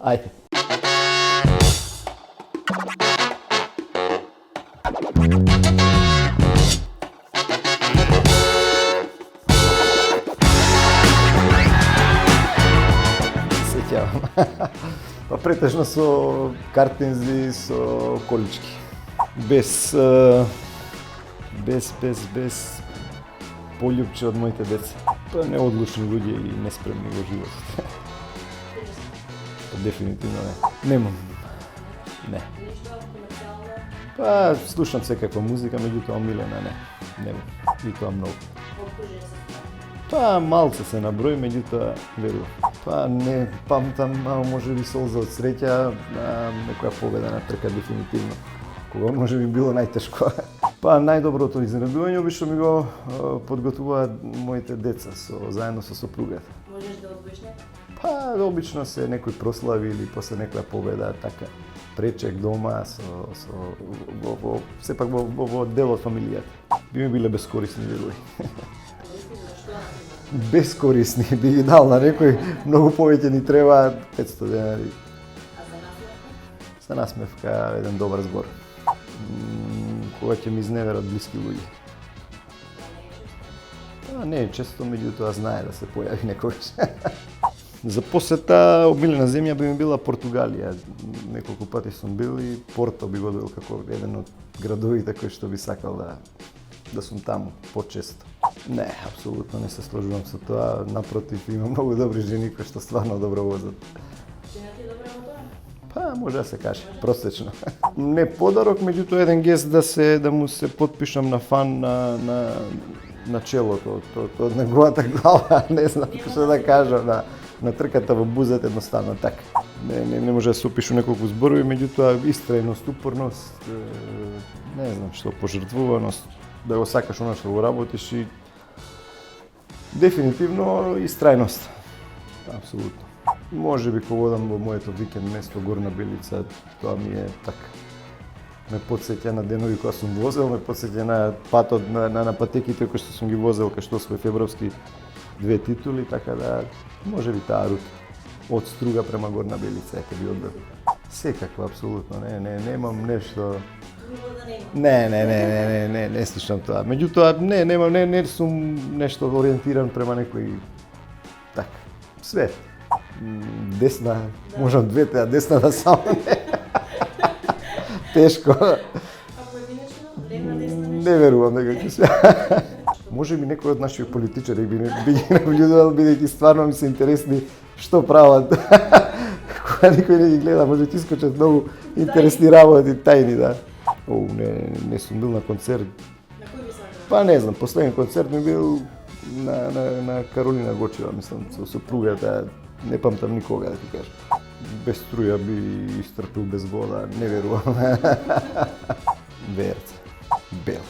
Ajde. Sećavam. Pa pretežno su kartinzi, su količki. Bez poljubče od mojite dece. Pa neodlučni ljudi i nespremni u život. Definitivno ne. Nemam. Ne. Pa slušam всекаква музика, меѓутоа омилена не. Немам. И тоа многу. Па малце се наброи, меѓутоа верувам. Па не памтам, може би солза од среќа, некоја победа на трка дефинитивно. Кога може би било најтешко. Па најдоброто изненадување обично ми го подготвуваат моите деца заедно со сопругата. Можеш да одвоиш некој? Па обично се некој прослави или после некоја победа, така пречек дома сепак во дел од фамилијата. Би ми биле безкорисни верувај. Безкорисни, би ги дал на некој, многу повеќе ни треба 500 денари. А за насмевка? За насмевка еден добар збор. Кога ќе ми изневерат блиски луѓе. Па не, често меѓутоа знае да се појави некогаш. За посета омилена земја би ми била Португалија. Неколку пати сум бил и Порто би го довел како еден од градовите кои што би сакал да сум таму почесто. Не, апсолутно не се сложувам со тоа. Напротив, има многу добри жени кои што стварно добро возат. Жена ти е добра во тоа? Па, може да се каже, просечно. Не подарок, меѓутоа еден гест да му се потпишам на фан на челото, од неговата глава, не знам што да кажам, на трката во бузата едноставно така. Не може да се опишу неколку зборови, меѓутоа истрајност, упорност, не знам што, пожртвуваност, да го сакаш оно што го работиш и дефинитивно истрајност. Апсолутно. Може би кога одам во моето викенд место Горна Белица, тоа ми е така. Ме потсеќа на денови кога сум возел, ме потсеќа на патот на патеките кои што сум ги возел, кај што освоив европски 2 титули, така да може би таа рута од Струга према Горна Белица ќе би одбрал. Секако, апсолутно, немам нешто. Не слушам тоа. Меѓутоа, не сум нешто ориентиран према некој така. Све. Десна, можам двете, а десната само не. Тешко. А поединечно? Лева, десна, нешто? Не верувам дека ќе се. Може би некој од нашите политичари би ги наблюдувал, бидејќи стварно ми се интересни што прават. Кога никој не ги гледа, може ти искочат многу интересни работи, тајни, да. Не сум бил на концерт. На кој би сакал? Па не знам, последен концерт ми бил на Каролина Гочева, мислам, со сопругата. Не памтам никога, да ти кажам. Без струја би истрпил без вода, не верувам. Верце. Бел.